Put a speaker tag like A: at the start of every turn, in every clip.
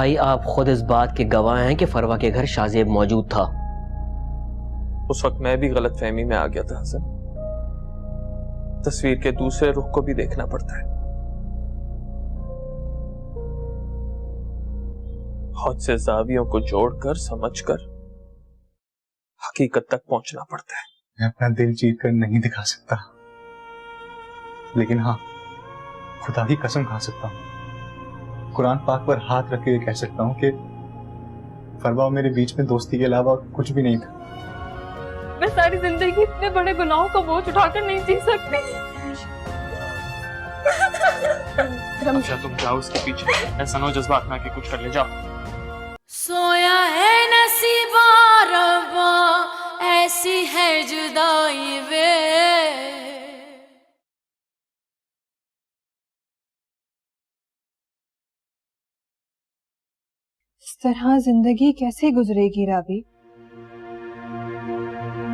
A: भाई आप खुद इस बात के गवाह हैं कि फरवा के घर शाहजेब मौजूद था।
B: उस वक्त मैं भी गलत फहमी में आ गया था हसन। तस्वीर के दूसरे रुख को भी देखना पड़ता है। बहुत से जावियों को जोड़कर समझकर हकीकत तक पहुंचना पड़ता है।
C: मैं अपना दिल जीत कर नहीं दिखा सकता, लेकिन हाँ खुदा की कसम खा सकता हूँ, कुरान पाक पर हाथ रख के कह सकता हूँ कि फरवा और मेरे बीच में दोस्ती के अलावा कुछ भी नहीं था।
D: मैं सारी जिंदगी इतने बड़े गुनाहों का बोझ उठाकर नहीं जी सकती।
E: अच्छा तुम जाओ उसके पीछे, ऐसा ना हो जज्बात में आके कुछ कर ले। जाओ।
F: सोया है नसीबा रब्बा, ऐसी है जुदाई वे।
G: इस तरह जिंदगी कैसे गुजरेगी राबी?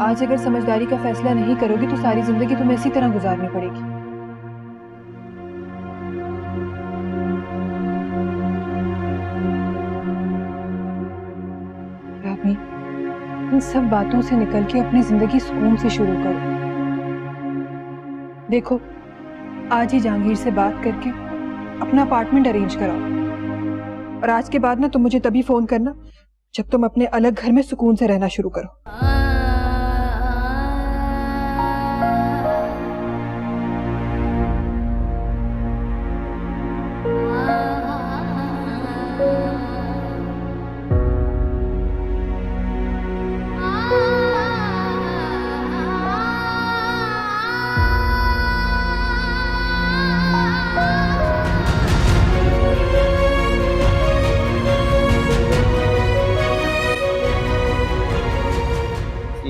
G: आज अगर समझदारी का फैसला नहीं करोगी तो सारी जिंदगी तुम्हें इसी तरह गुजारनी पड़ेगी। राबी, इन सब बातों से निकल के अपनी जिंदगी सुकून से शुरू करो। देखो, आज ही जहांगीर से बात करके अपना अपार्टमेंट अरेंज कराओ, और आज के बाद ना तुम मुझे तभी फोन करना जब तुम अपने अलग घर में सुकून से रहना शुरू करो।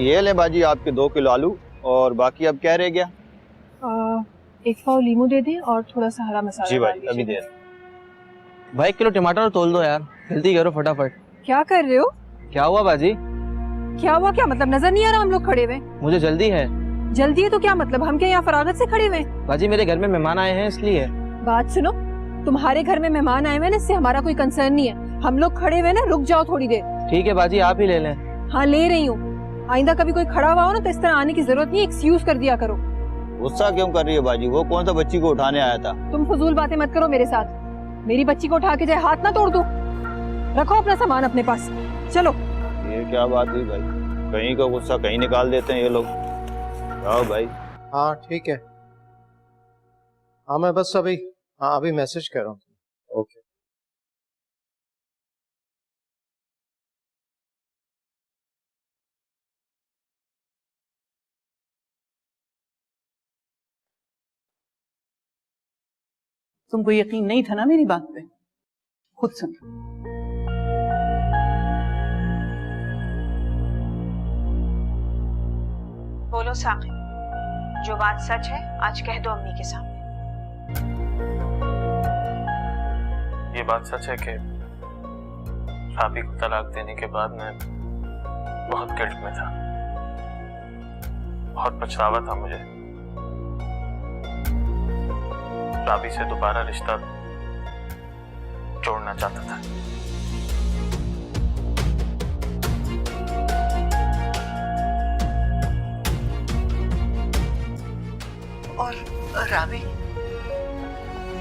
H: ये ले बाजी आपके 2 किलो आलू, और बाकी अब क्या रह गया?
G: 1 पाव लीमू दे दें और थोड़ा सा हरा मसाला।
H: जी भाई अभी दे।
I: भाई 1 किलो टमाटर तोल दो यार, जल्दी करो फटाफट।
G: क्या कर रहे हो?
I: क्या हुआ बाजी?
G: क्या हुआ? क्या मतलब नजर नहीं आ रहा हम लोग खड़े हुए?
I: मुझे जल्दी है।
G: जल्दी है तो क्या मतलब? हम क्या यहाँ फरागत से खड़े हुए?
I: बाजी मेरे घर में मेहमान आए हैं इसलिए।
G: बात सुनो, तुम्हारे घर में मेहमान आए हुए ना, इससे हमारा कोई कंसर्न नहीं है। हम लोग खड़े हुए ना, रुक जाओ थोड़ी देर।
I: ठीक है बाजी आप ही ले लें।
G: हाँ ले रही हूँ। आइंदा कभी कोई खड़ा हुआ हो ना तो इस तरह आने की जरूरत नहीं, एक्सक्यूज कर दिया करो।
H: गुस्सा क्यों कर रही है बाजी? वो कौन सा बच्ची को उठाने आया था?
G: तुम फजूल बातें मत करो मेरे साथ। मेरी बच्ची को उठा के जाए हाथ ना तोड़ दो। रखो अपना सामान अपने पास, चलो।
H: ये क्या बात हुई भाई? कहीं का गुस्सा कहीं निकाल देते हैं ये लोग। आओ भाई।
J: हाँ ठीक है। हाँ मैं बस अभी मैसेज कर रहा हूँ। ओके।
K: तुमको यकीन नहीं था ना मेरी बात पे? खुद सुन।
L: बोलो साकिब, जो बात सच है आज कह दो अम्मी के सामने।
B: ये बात सच है कि राबी को तलाक देने के बाद मैं बहुत गिल्ट में था, बहुत पछतावा था मुझे। राबी से दोबारा रिश्ता जोड़ना चाहता था।
L: और राबी?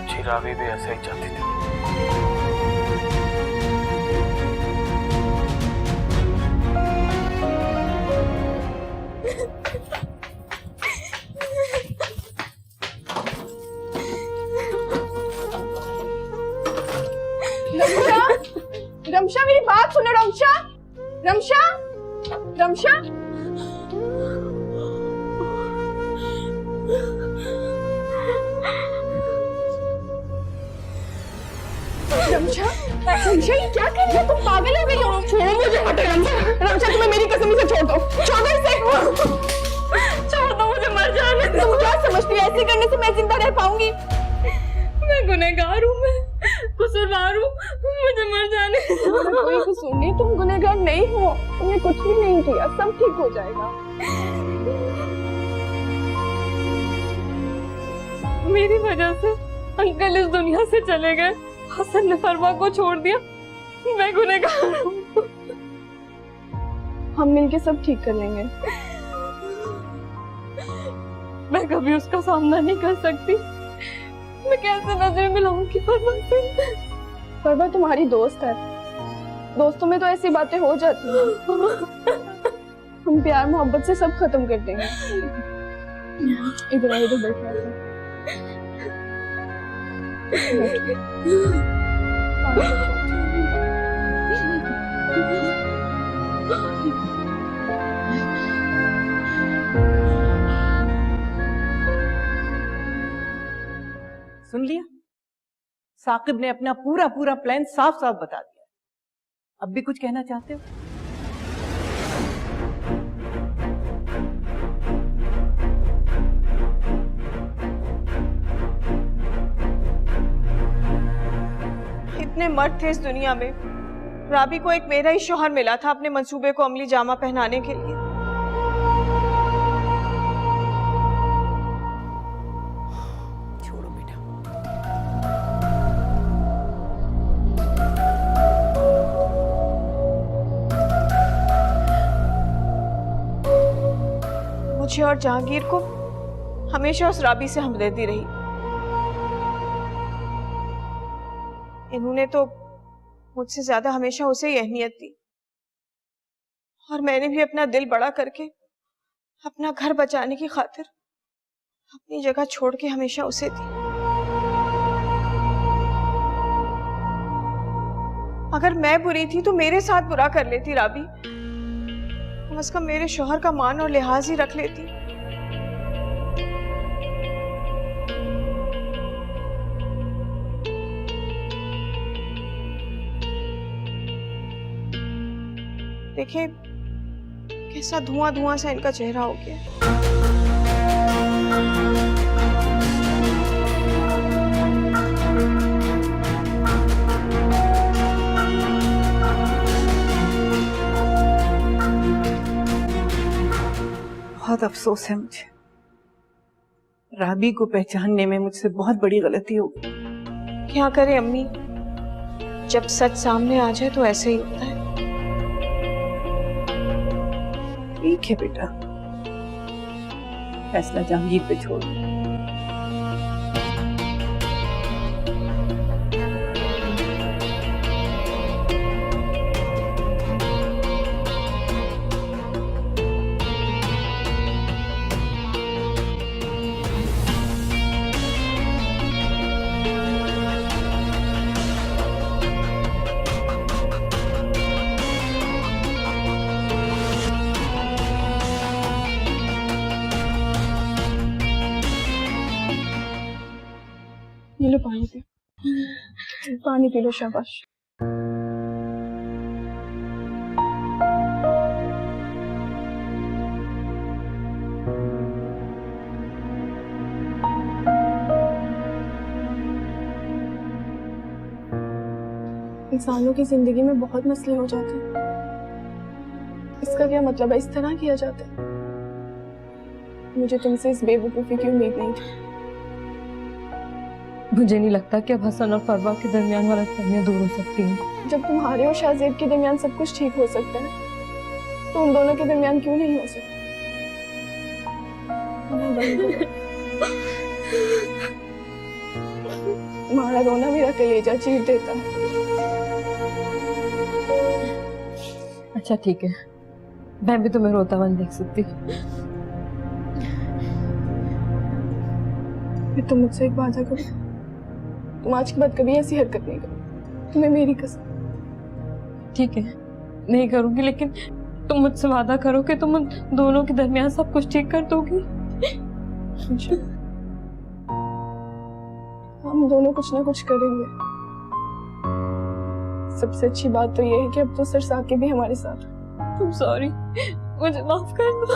B: जी राबी भी ऐसा ही चाहती थी।
D: रमशा मेरी बात सुनो। रमशा, रमशा, रमशा। रमशा, रमशा ये क्या कर रही हो? तुम पागल हो गई हो? छोड़ो मुझे, हटो रमशा। रमशा तुम्हें मेरी कसम से छोड़ दो, छोड़ दो इसे। छोड़ दो मुझे, मर जाने दो। तुम क्या समझती हो ऐसे करने से मैं जिंदा रह पाऊंगी? मैं गुनहगार हूँ, मैं कसूरवार हूँ, मुझे मर जाने दो। कोई कसूर नहीं, तुम गुनहगार नहीं हो, तुमने कुछ भी नहीं किया, सब ठीक हो जाएगा। मेरी वजह से अंकल इस दुनिया से चले गए, हसन ने फरवा को छोड़ दिया, मैं गुनहगार हूँ। हम मिलके सब ठीक कर लेंगे। मैं कभी उसका सामना नहीं कर सकती। मैं कैसे नजर मिलाऊंगी फरवा से? फरवा तुम्हारी दोस्त है, दोस्तों में तो ऐसी बातें हो जाती हैं। हम प्यार मोहब्बत से सब खत्म कर देंगे। इधर इधर बैठना।
K: सुन लिया? साकिब ने अपना पूरा पूरा प्लान साफ साफ बता दिया। अब भी कुछ कहना चाहते हो?
L: इतने मर्द थे इस दुनिया में, राबी को एक मेरा ही शौहर मिला था अपने मंसूबे को अमली जामा पहनाने के लिए।
K: छोड़ो बेटा।
L: मुझे और जहांगीर को हमेशा उस राबी से हमदर्दी रही। इन्होंने तो मुझसे ज्यादा हमेशा उसे ही अहमियत दी, और मैंने भी अपना दिल बड़ा करके अपना घर बचाने की खातिर अपनी जगह छोड़ के हमेशा उसे दी। अगर मैं बुरी थी तो मेरे साथ बुरा कर लेती राबी, कम से कम मेरे शौहर का मान और लिहाज ही रख लेती। देखे कैसा धुआं धुआं सा इनका चेहरा हो गया।
K: बहुत अफसोस है मुझे, राबी को पहचानने में मुझसे बहुत बड़ी गलती हो गई।
L: क्या करें अम्मी, जब सच सामने आ जाए तो ऐसे ही होता है।
K: ठीक है बेटा, फैसला जहांगीर पे छोड़।
D: ये लो पानी पी, पानी पी लो, शाबाश। इंसानों की जिंदगी में बहुत मसले हो जाते हैं, इसका क्या मतलब है इस तरह किया जाता है? मुझे तुमसे इस बेवकूफी की उम्मीद नहीं थी।
G: मुझे नहीं लगता कि अब हसन और फरवा के दरमियान गलतफहमियां दूर हो सकती हैं।
D: जब तुम्हारे और शाहजेब के दरमियान सब कुछ ठीक हो सकता है, तो उन दोनों के दरमियान क्यों नहीं हो सकता? तुम्हारा रोना मेरा कलेजा चीर देता है।
G: अच्छा ठीक है, मैं भी तुम्हें रोता हुआ नहीं देख सकती।
D: फिर तुम मुझसे एक वादा करो, तुम आज के बाद कभी ऐसी हरकत नहीं करो, तुम्हें मेरी कसम।
G: ठीक है, नहीं करूंगी, लेकिन तुम मुझसे वादा करो कि तुम उन दोनों के दरमियान सब कुछ ठीक कर दोगी।
D: हम दोनों कुछ ना कुछ करेंगे। सबसे अच्छी बात तो ये है कि अब तो सर साके भी हमारे साथ हैं।
G: तुम सॉरी, मुझे माफ कर दो।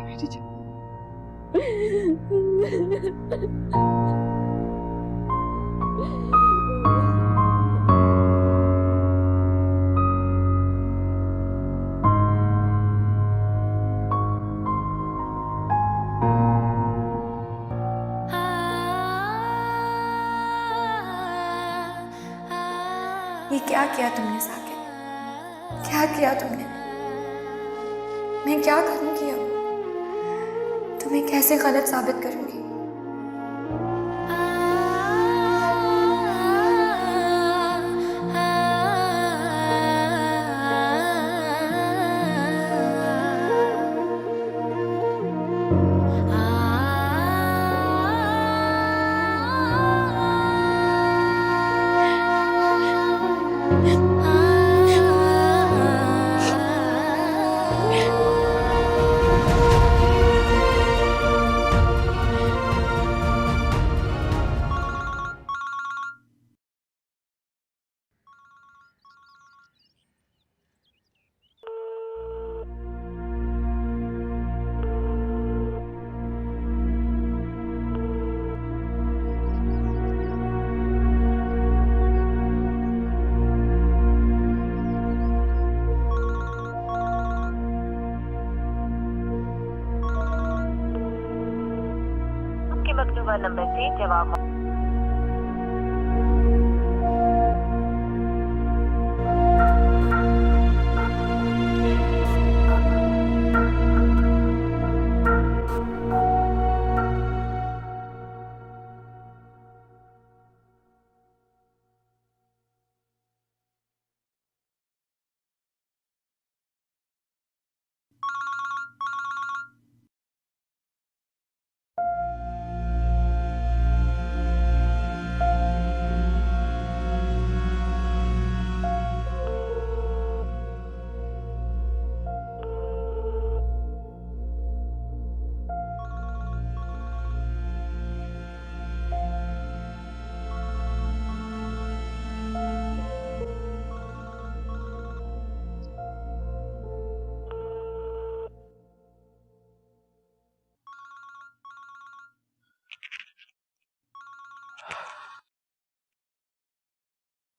D: बेटी जा।
F: क्या किया तुमने साकिब? क्या किया तुमने? मैं क्या करूंगी अब? तुम्हें कैसे गलत साबित करूंगी?
M: मकतूबा नंबर से जवाब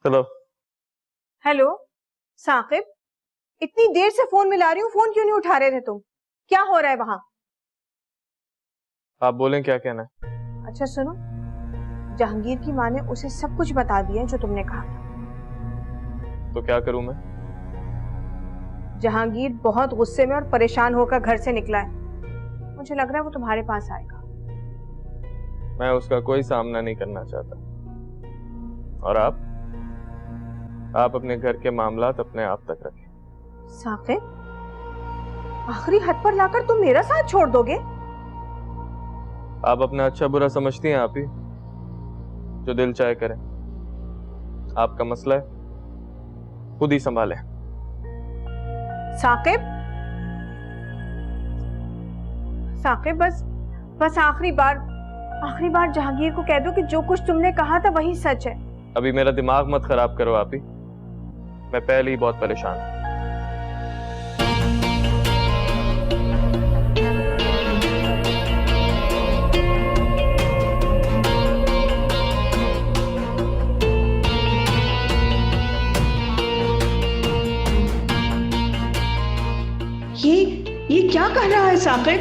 B: हेलो
L: हेलो साकिब, इतनी देर से फोन मिला रही हूँ, फोन क्यों नहीं उठा रहे थे तुम? क्या हो रहा है वहां?
B: आप बोलें, क्या कहना है?
L: अच्छा सुनो, जहांगीर की माँ ने उसे सब कुछ बता दिया है जो तुमने कहा था।
B: तो क्या करूं मैं?
L: जहांगीर बहुत गुस्से में और परेशान होकर घर से निकला है। मुझे लग रहा है वो तुम्हारे पास आएगा।
B: मैं उसका कोई सामना नहीं करना चाहता। और आप अपने घर के मामलात अपने आप तक रखें।
L: साकिब, आखिरी हद पर लाकर तुम मेरा साथ छोड़ दोगे?
B: आप अपना अच्छा बुरा समझती हैं, आप ही जो दिल चाहे करें। आपका मसला है, खुद ही संभालें।
L: साकिब, साकिब, बस आखिरी बार जहांगीर को कह दो कि जो कुछ तुमने कहा था वही सच है।
B: अभी मेरा दिमाग मत खराब करो आप ही, मैं पहले ही बहुत परेशान हूं।
L: ये क्या कह रहा है साकिब?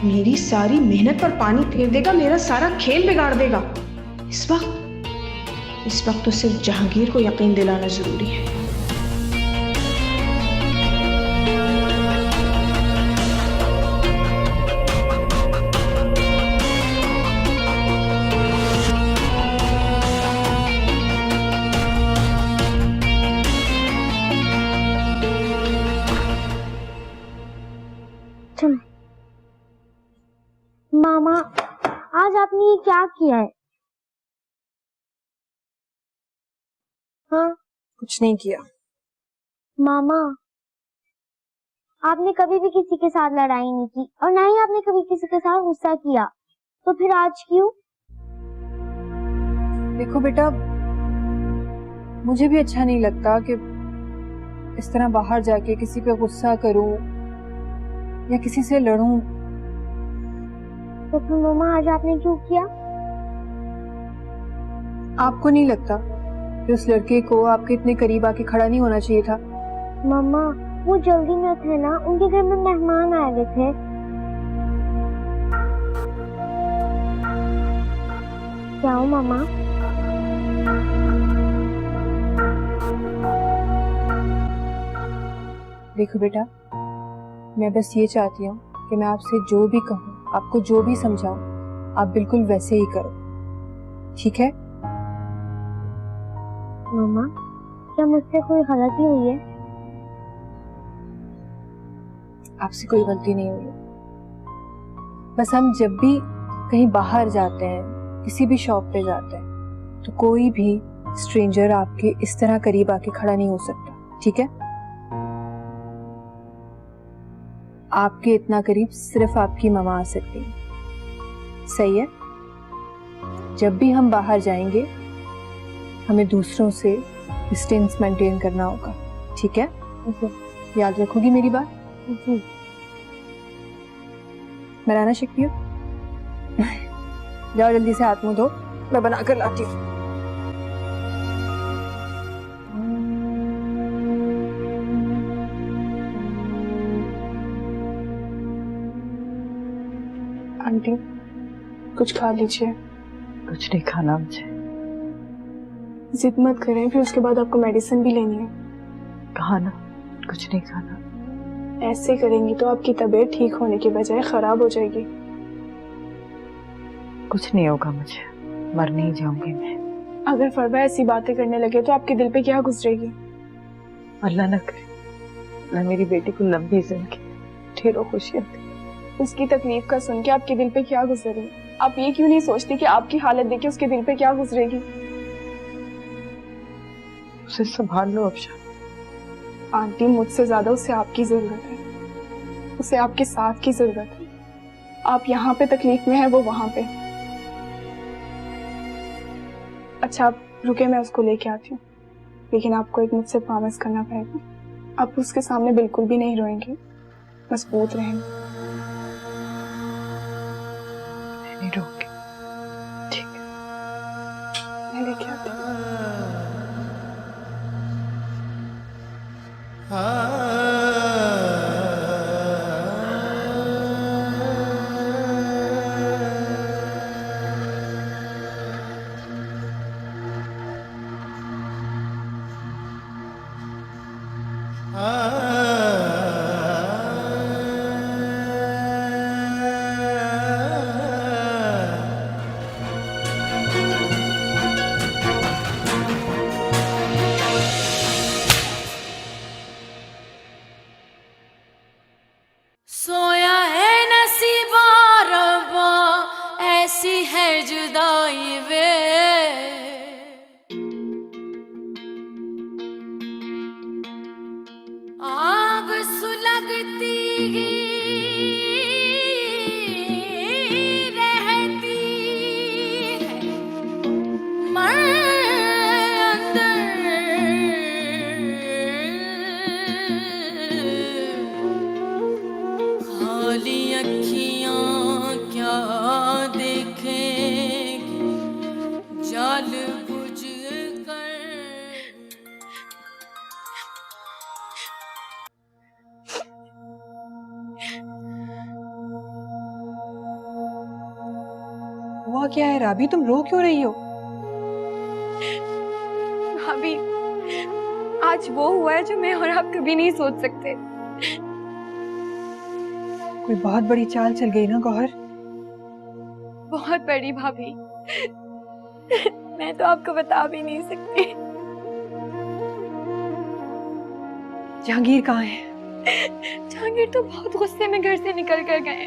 L: मेरी सारी मेहनत पर पानी फेर देगा, मेरा सारा खेल बिगाड़ देगा। इस वक्त तो सिर्फ जहांगीर को यकीन दिलाना जरूरी है।
M: मामा, आज आपने ये क्या किया है? हाँ?
G: कुछ नहीं किया।
M: मामा, आपने कभी भी किसी के साथ लड़ाई नहीं की और ना ही आपने कभी किसी के साथ गुस्सा किया, तो फिर आज क्यों?
G: देखो बेटा, मुझे भी अच्छा नहीं लगता कि इस तरह बाहर जाके किसी पे गुस्सा करूं या किसी से लड़ूं।
M: तो फिर मामा आज आपने क्यों किया?
G: आपको नहीं लगता कि उस लड़के को आपके इतने करीब आके खड़ा नहीं होना चाहिए था?
M: मामा, वो जल्दी में थे ना, उनके घर में मेहमान आए हुए थे। क्या हो मामा?
G: देखो बेटा, मैं बस ये चाहती हूँ कि मैं आपसे जो भी कहूँ, आपको जो भी समझाऊं, आप बिल्कुल वैसे ही करो, ठीक है?
M: मामा, क्या मुझसे कोई गलती हुई है?
G: आपसे कोई गलती नहीं हुई है। बस हम जब भी कहीं बाहर जाते हैं, किसी भी शॉप पे जाते हैं, तो कोई भी स्ट्रेंजर आपके इस तरह करीब आके खड़ा नहीं हो सकता, ठीक है? आपके इतना करीब सिर्फ आपकी मामा आ सकती है, सही है? जब भी हम बाहर जाएंगे हमें दूसरों से डिस्टेंस मेंटेन करना होगा, ठीक है? याद रखोगी मेरी बात? बनाना शेक पियो। जाओ जल्दी से हाथ मुंह धो, मैं बना कर लाती हूँ।
D: आंटी कुछ खा लीजिए।
K: कुछ नहीं खाना मुझे।
D: जिद मत करें, फिर उसके बाद आपको मेडिसिन भी लेनी है।
K: कहा ना कुछ नहीं खाना।
D: ऐसे करेंगी तो आपकी तबीयत ठीक होने की बजाय खराब हो जाएगी।
K: कुछ नहीं होगा मुझे, मर नहीं जाऊंगी मैं।
D: अगर फरवा ऐसी बातें करने लगे तो आपके दिल पे क्या गुजरेगी?
K: अल्लाह न करे, मैं मेरी बेटी को लंबी जिंदगी, ढेरों खुशियां दे।
D: उसकी तकलीफ का सुन के आपके दिल पे क्या गुजरेगी? आप ये क्यों नहीं सोचती कि आपकी हालत देख के उसके दिल पे क्या गुजरेगी?
K: उसे संभाल लो अफशा।
D: आंटी, मुझसे ज्यादा उसे आपकी जरूरत है, उसे आपके साथ की जरूरत है। आप यहाँ पे तकलीफ में है, वो वहां पे। अच्छा आप रुके, मैं उसको लेके आती हूँ, लेकिन आपको एक मुझसे प्रॉमिस करना पड़ेगा। आप उसके सामने बिल्कुल भी नहीं रोएंगे, मजबूत रहेंगे।
K: नहीं रोऊंगी, ठीक है?
D: मैं लेके आती हूँ।
F: सोया है नसीबा रब्बा, ऐसी है जुदाई वे। आग सुलगती रहती है, मर खाली अखियां क्या देखेंगी जाल बुझ कर।
G: हुआ क्या है राबी, तुम रो क्यों रही हो?
F: भाभी, आज वो हुआ है जो मैं और आप कभी नहीं सोच सकते।
G: कोई बहुत बड़ी चाल चल गई ना गौहर?
F: बहुत बड़ी भाभी, मैं तो आपको बता भी नहीं सकती।
G: जहांगीर कहाँ है?
F: जहांगीर तो बहुत गुस्से में घर से निकल कर गए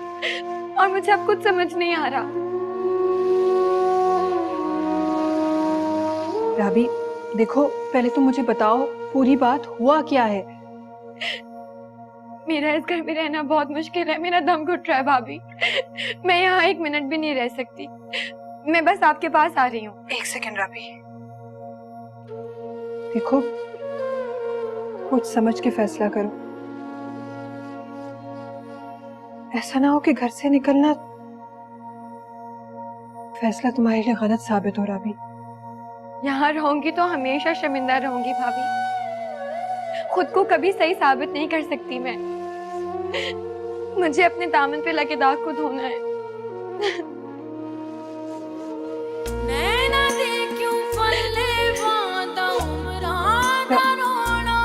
F: और मुझे अब कुछ समझ नहीं आ रहा।
G: राबी देखो, पहले तुम मुझे बताओ पूरी बात हुआ क्या है?
F: मेरा इस घर में रहना बहुत मुश्किल है, मेरा दम घुट रहा है भाभी। मैं यहाँ एक मिनट भी नहीं रह सकती। मैं बस आपके पास आ रही हूँ।
G: एक सेकंड राबी, देखो कुछ समझ के फैसला करो। ऐसा ना हो कि घर से निकलना फैसला तुम्हारे लिए गलत साबित हो। राबी,
F: यहाँ रहूंगी तो हमेशा शर्मिंदा रहूंगी भाभी। खुद को कभी सही साबित नहीं कर सकती मैं। मुझे अपने दामन पे लगे दाग को धोना है। नैना दे क्यों फले वादा उमरा का रोना।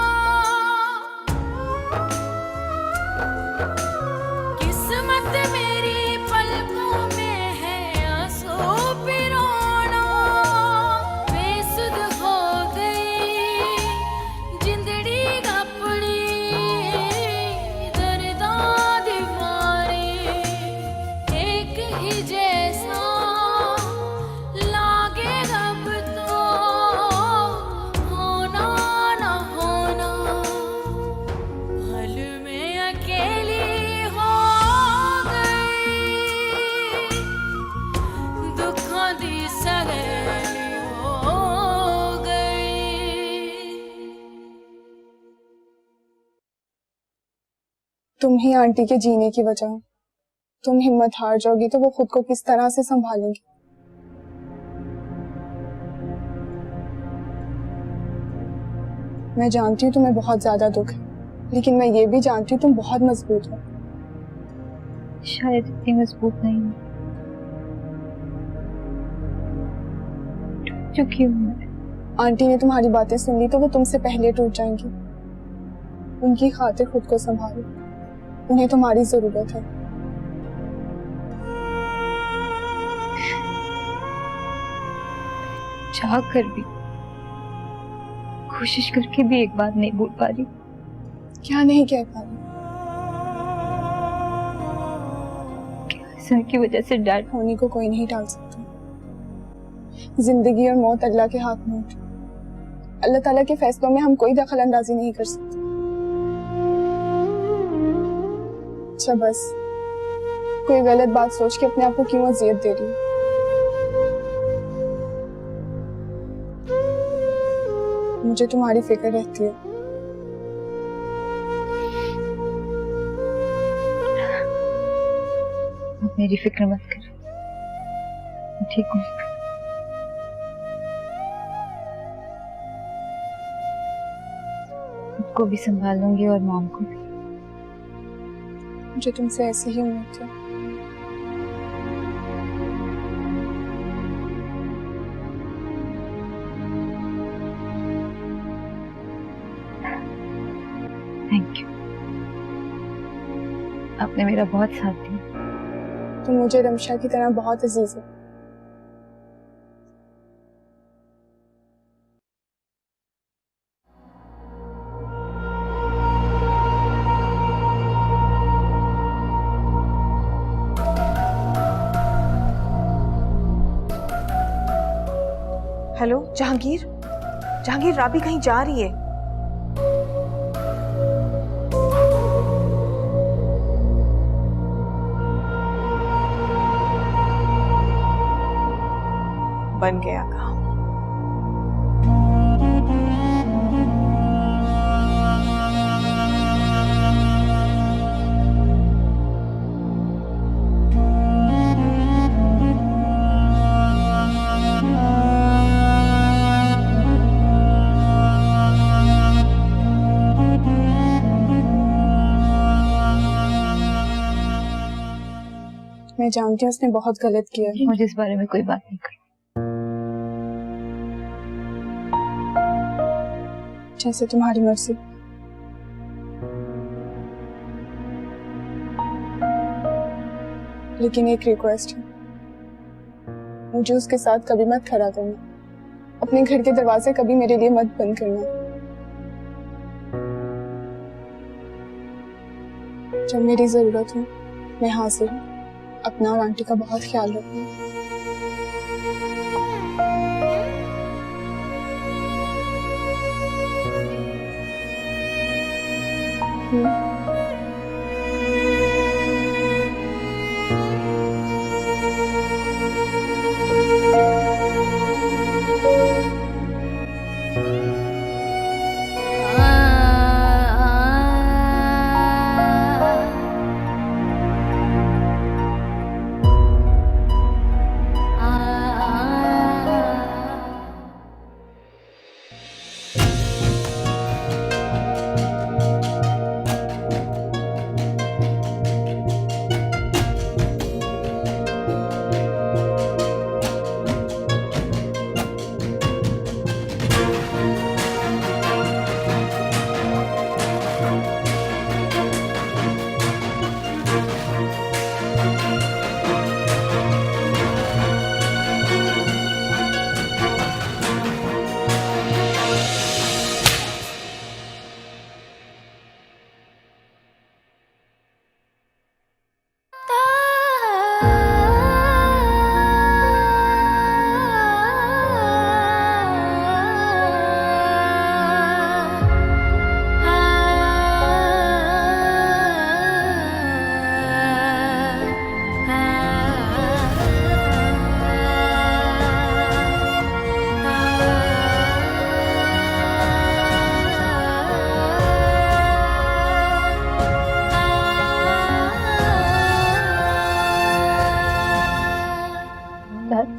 D: तुम ही आंटी के जीने की वजह हो। तुम हिम्मत हार जाओगी तो वो खुद को किस तरह से संभालेंगी। मैं जानती हूँ तुम्हें बहुत ज्यादा दुख है, लेकिन मैं ये भी जानती हूँ तुम बहुत मजबूत हो।
F: शायद इतनी मजबूत नहीं हूँ, टूट चुकी हूँ मैं।
D: आंटी ने तुम्हारी बातें सुन ली तो वो तुमसे पहले टूट जाएंगी। उनकी खातिर खुद को संभालो, उन्हें तुम्हारी जरूरत है।
F: चाह कर भी, कोशिश करके भी एक बात नहीं बोल पा रही।
D: क्या नहीं कह पा रही?
F: सर की वजह से डैड
D: होने को कोई नहीं टाल सकता। जिंदगी और मौत अल्लाह के हाथ में होती। अल्लाह ताला के फैसलों में हम कोई दखल अंदाजी नहीं कर सकते। अच्छा बस, कोई गलत बात सोच के अपने आप को क्यों अजियत दे रही? मुझे तुम्हारी फिक्र रहती है।
F: मेरी फिक्र मत कर, मैं ठीक हूँ। खुद को भी संभाल लूंगी और मॉम को भी।
D: मुझे तुमसे ऐसी ही उम्मीद थी।
F: थैंक यू, आपने मेरा बहुत साथ दिया।
D: तुम मुझे रमशा की तरह बहुत अजीज हो।
L: हेलो जहांगीर, जहांगीर राबी कहीं जा रही है। बन गया काम।
D: मैं जानती हूँ उसने बहुत गलत किया है।
F: मुझे इस बारे में कोई बात नहीं करनी।
D: जैसे तुम्हारी मर्जी। लेकिन एक रिक्वेस्ट है, मुझे उसके साथ कभी मत खड़ा करना। अपने घर के दरवाजे कभी मेरे लिए मत बंद करना। जब मेरी जरूरत हो मैं हाजिर हूँ। अपना और आंटी का बहुत ख्याल रखना।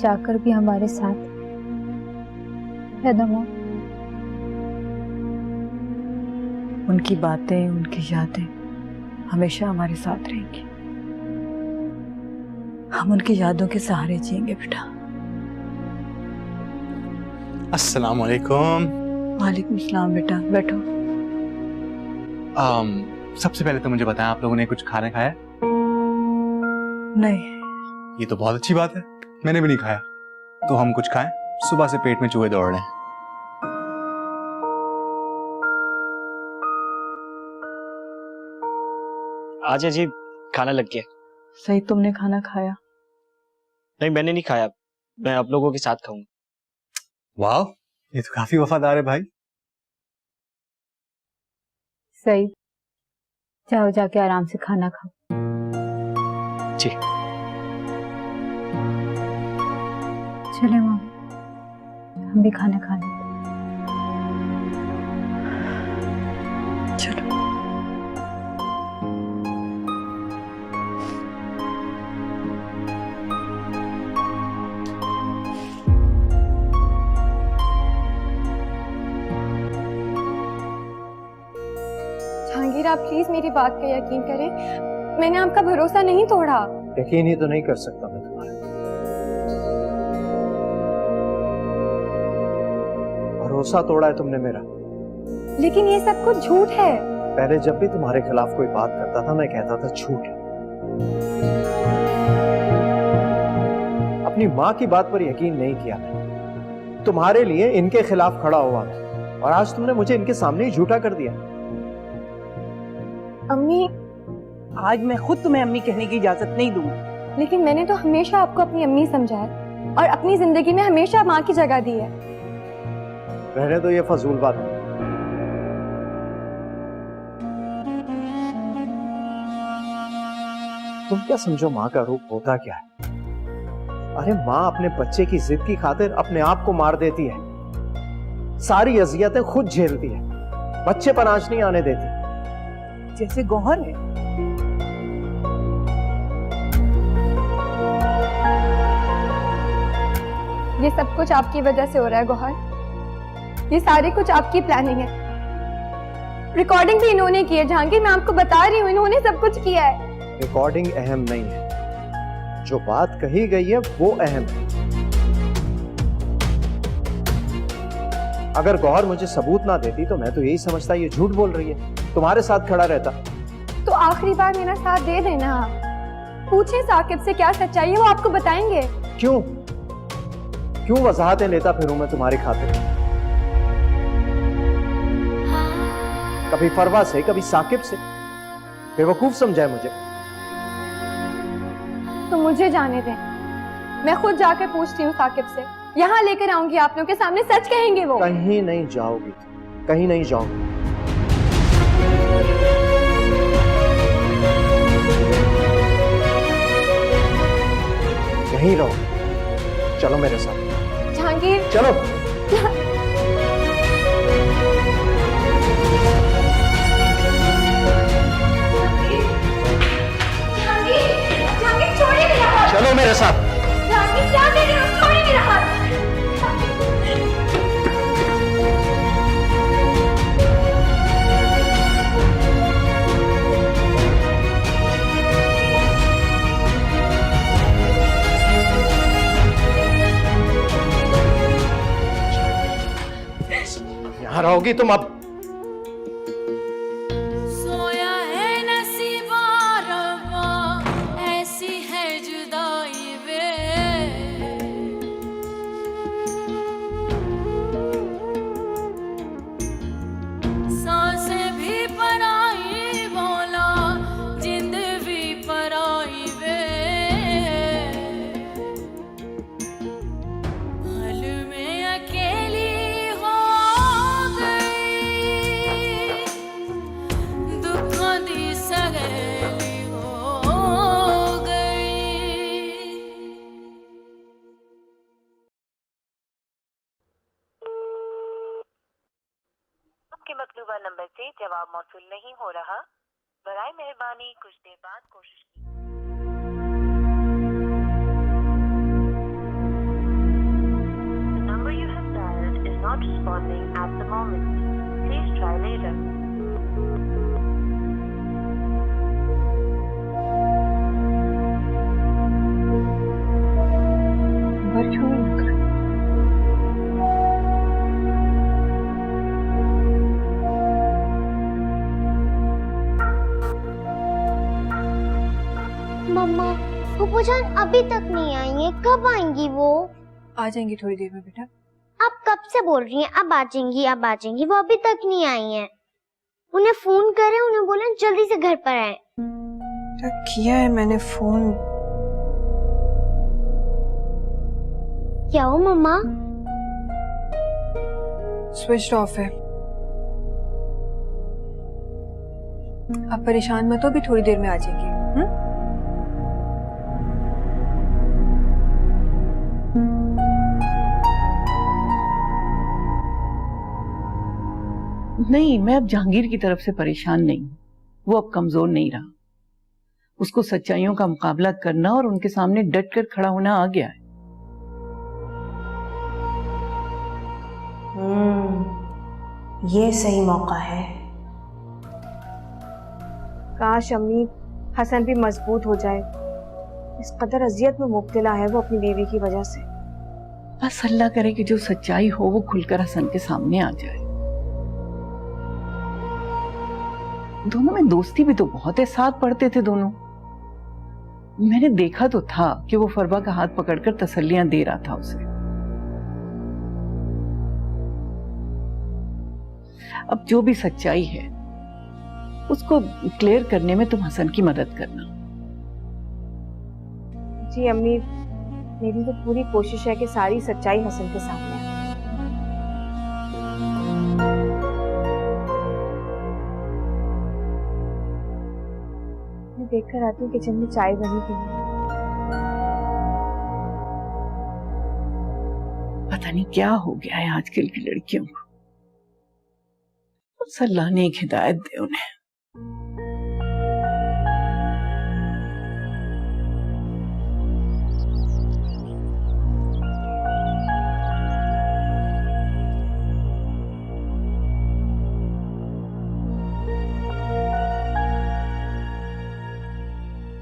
G: जाकर भी हमारे साथ है ना माँ?
K: उनकी बातें, उनकी यादें हमेशा हमारे साथ रहेंगी। हम उनकी यादों के सहारे जिएंगे बेटा।
C: अस्सलाम वालेकुम।
K: वालेकुम सलाम बेटा, बैठो।
C: सबसे पहले तो मुझे बताएं, आप लोगों ने कुछ खाना खाया?
K: नहीं।
C: ये तो बहुत अच्छी बात है, मैंने भी नहीं खाया। तो हम कुछ खाएं, सुबह से पेट में चूहे दौड़ रहे हैं।
E: आज अजीब खाना लग गया।
K: सही, तुमने खाना खाया?
E: नहीं, मैंने नहीं खाया, मैं आप लोगों के साथ खाऊंगा।
C: वाह, ये तो काफी वफादार है भाई।
G: सही, जाओ जाके आराम से खाना खाओ।
E: जी।
G: चले माँ, हम भी खाना खा लें।
K: चलो।
F: जहांगीर, आप प्लीज मेरी बात का यकीन करें, मैंने आपका भरोसा नहीं तोड़ा।
J: यकीन ही तो नहीं कर सकता मैं तुम्हारा। भरोसा तोड़ा है तुमने मेरा।
F: लेकिन ये सब कुछ झूठ है।
J: पहले जब भी तुम्हारे खिलाफ कोई बात करता था मैं कहता था झूठ है। अपनी माँ की बात पर यकीन नहीं किया मैंने। तुम्हारे लिए इनके खिलाफ खड़ा हुआ मैं, और आज तुमने मुझे इनके सामने ही झूठा कर दिया।
F: अम्मी,
K: आज मैं खुद तुम्हें अम्मी कहने की इजाजत नहीं दूंगी।
F: लेकिन मैंने तो हमेशा आपको अपनी अम्मी समझा है और अपनी जिंदगी में हमेशा माँ की जगह दी है।
J: रहने दो ये फजूल बात। तुम क्या समझो माँ का रूप होता क्या है? अरे माँ अपने बच्चे की जिद की खातिर अपने आप को मार देती है, सारी अजियतें खुद झेलती है, बच्चे पर आंच नहीं आने देती।
K: जैसे गौहर है।
F: ये सब कुछ आपकी वजह से हो रहा है गौहर। ये सारे कुछ आपकी प्लानिंग है। रिकॉर्डिंग भी इन्होंने की है जहांगीर, मैं आपको बता रही हूँ, इन्होंने सब कुछ किया है।
J: रिकॉर्डिंग अहम नहीं है, जो बात कही गई है वो अहम है। अगर गौहर मुझे सबूत ना देती तो मैं तो यही समझता ये झूठ बोल रही है, तुम्हारे साथ खड़ा रहता।
F: तो आखिरी बार मेरा साथ दे देना। पूछे साकिब से क्या सच्चाई है, वो आपको बताएंगे।
J: क्यों क्यों वजाहतें लेता फिरूं मैं तुम्हारी खातिर? कभी फरवा से, कभी साकिब से, बेवकूफ समझाए मुझे।
F: तो मुझे जाने दें, मैं खुद जाकर पूछती हूँ साकिब से। यहाँ लेकर आऊंगी, आप लोगों के सामने सच कहेंगे वो।
J: कहीं नहीं जाओगी, कहीं नहीं जाओगी। यहीं रहो, चलो मेरे साथ।
F: जहांगीर,
J: चलो।
F: जहांगीर छोड़िए मेरा हाथ।
J: चलो मेरे साथ।
F: जहांगीर क्या कर रहे हो, छोड़िए मेरा हाथ।
J: यहाँ रहोगी तुम अब।
N: सोया है नसीबा रवा, ऐसी है जुदाई वे। सांसें भी पराई बोला, जिंद भी पराई वे। पल में अकेली
O: मतलूबा नंबर से जवाब मौसूल नहीं हो रहा। बराए मेहरबानी कुछ देर बाद कोशिश की।
M: मम्मा फूफू जान अभी तक नहीं आई है, कब आएंगी वो?
G: आ जाएंगी थोड़ी देर में बेटा।
M: आप कब से बोल रही हैं अब आ जाएंगी अब आ जाएंगी, वो अभी तक नहीं आई हैं। उन्हें फोन करें, उन्हें बोलें जल्दी से घर पर आए।
L: किया है मैंने फोन।
M: क्या हो मम्मा?
G: स्विच ऑफ है। आप परेशान मत हो, भी थोड़ी देर में आ जाएंगी।
K: नहीं, मैं अब जहांगीर की तरफ से परेशान नहीं हूं। वो अब कमजोर नहीं रहा। उसको सच्चाइयों का मुकाबला करना और उनके सामने डट कर खड़ा होना आ गया है।
L: ये सही मौका है। काश अम्मी हसन भी मजबूत हो जाए। इस कदर अजियत में मुब्तला है वो अपनी बीवी की वजह से।
K: बस अल्लाह करे कि जो सच्चाई हो वो खुलकर हसन के सामने आ जाए। दोनों में दोस्ती भी तो बहुत है, साथ पढ़ते थे दोनों। मैंने देखा तो था कि वो फरवा का हाथ पकड़कर तसल्लियां दे रहा था उसे। अब जो भी सच्चाई है उसको क्लियर करने में तुम हसन की मदद करना।
L: जी अम्मी, मेरी तो पूरी कोशिश है कि सारी सच्चाई हसन के सामने आए। मैं देखकर आती हूँ किचन में चाय बनी थी।
K: पता नहीं क्या हो गया है आजकल की लड़कियों को। बस अल्लाह ने एक हिदायत दे उन्हें।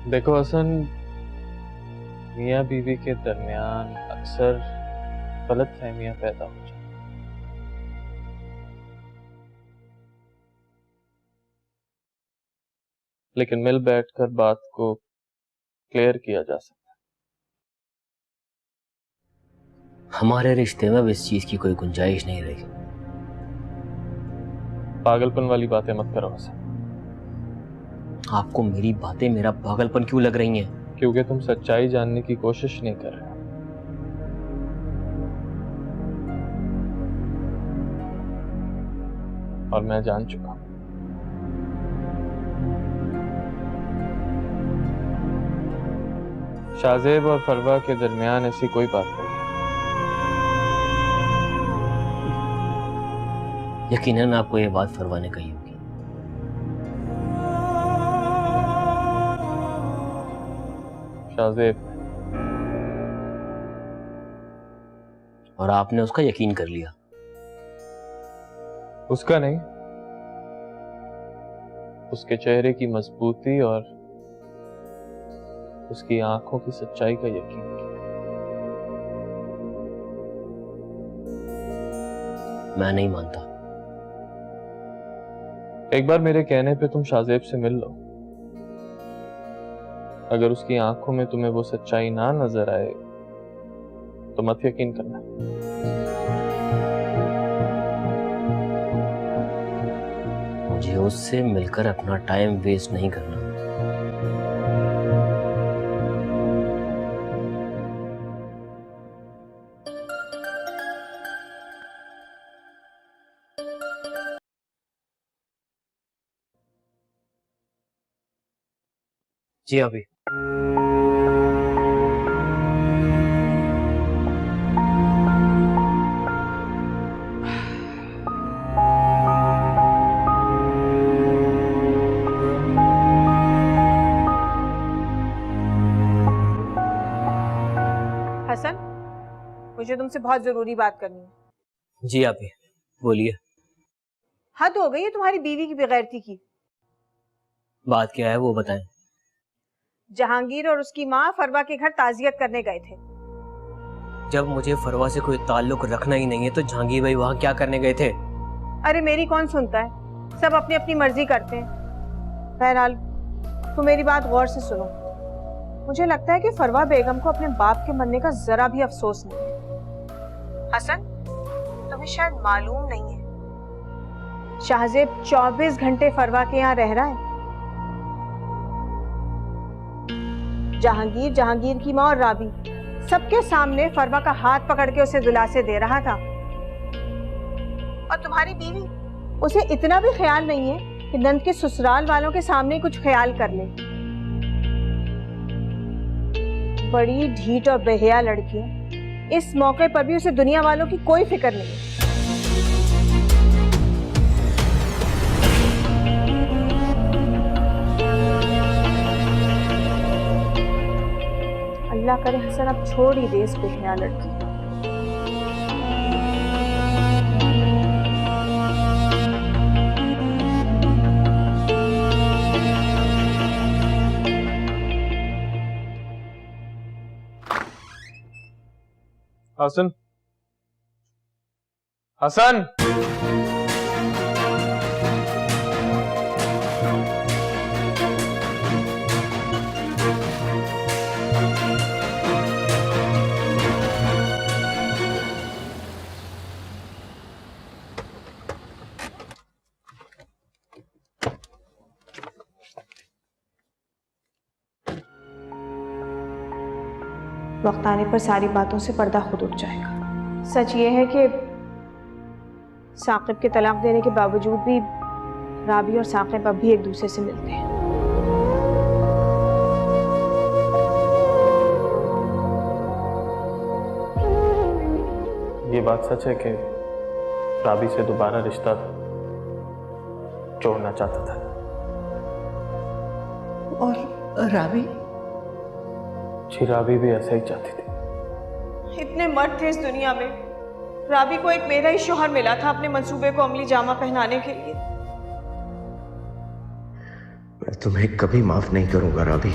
B: देखो हसन, मियाँ बीवी के दरमियान अक्सर गलतफहमियां पैदा हो जाती, लेकिन मिल बैठकर बात को क्लियर किया जा सकता है।
A: हमारे रिश्ते में अब इस चीज की कोई गुंजाइश नहीं रही।
B: पागलपन वाली बातें मत करो हसन।
A: आपको मेरी बातें मेरा पागलपन क्यों लग रही हैं?
B: क्योंकि तुम सच्चाई जानने की कोशिश नहीं कर रहे। और मैं जान चुका हूं। शाहजेब और फरवा के दरमियान ऐसी कोई बात नहीं है।
A: यकीनन आपको ये बात फरवा ने कही होगी।
B: शाहजेब,
A: और आपने उसका यकीन कर लिया?
B: उसका नहीं, उसके चेहरे की मजबूती और उसकी आंखों की सच्चाई का यकीन किया।
A: मैं नहीं मानता।
B: एक बार मेरे कहने पे तुम शाहजेब से मिल लो। अगर उसकी आंखों में तुम्हें वो सच्चाई ना नजर आए तो मत यकीन करना।
A: मुझे उससे मिलकर अपना टाइम वेस्ट नहीं करना। जी अभी
L: हसन, मुझे तुमसे बहुत जरूरी बात करनी है।
A: जी अभी बोलिए।
L: हद हो गई है तुम्हारी बीवी की बेगैरती की।
A: बात क्या है वो बताएं।
L: जहांगीर और उसकी माँ फरवा के घर ताजियत करने गए थे।
A: जब मुझे फरवा से कोई ताल्लुक रखना ही नहीं है तो जहांगीर भाई वहां क्या करने गए थे?
L: अरे मेरी कौन सुनता है, सब अपनी अपनी मर्जी करते हैं। बहरहाल तुम मेरी बात गौर से सुनो। मुझे लगता है कि फरवा बेगम को अपने बाप के मरने का जरा भी अफसोस नहीं है। हसन, तुम्हें शायद मालूम नहीं है, शाहजेब 24 घंटे फरवा के यहाँ रह रहा है। जहांगीर, जहांगीर की माँ और राबी सबके सामने फरवा का हाथ पकड़ के उसे दिलासे दे रहा था। और तुम्हारी बीवी, उसे इतना भी ख्याल नहीं है कि नंद के ससुराल वालों के सामने कुछ ख्याल कर ले। बड़ी ढीठ और बेहया लड़की है, इस मौके पर भी उसे दुनिया वालों की कोई फिक्र नहीं है। अल्लाह करे हसन अब छोड़ ही दे इस बेहया लड़की।
B: हसन, हसन,
L: वक्त आने पर सारी बातों से पर्दा खुद उठ जाएगा। सच ये है कि साकिब के तलाक देने के बावजूद भी राबी और साकिब अब भी एक दूसरे से मिलते हैं।
B: ये बात सच है कि राबी से दोबारा रिश्ता जोड़ना चाहता था।
K: और राबी?
B: जी, राबी भी ऐसा ही चाहती थी।
L: इतने मर्द थे इस दुनिया में, राबी को एक मेरा ही शौहर मिला था अपने मंसूबे को अमली जामा पहनाने के लिए।
P: मैं तुम्हें कभी माफ नहीं करूंगा राबी।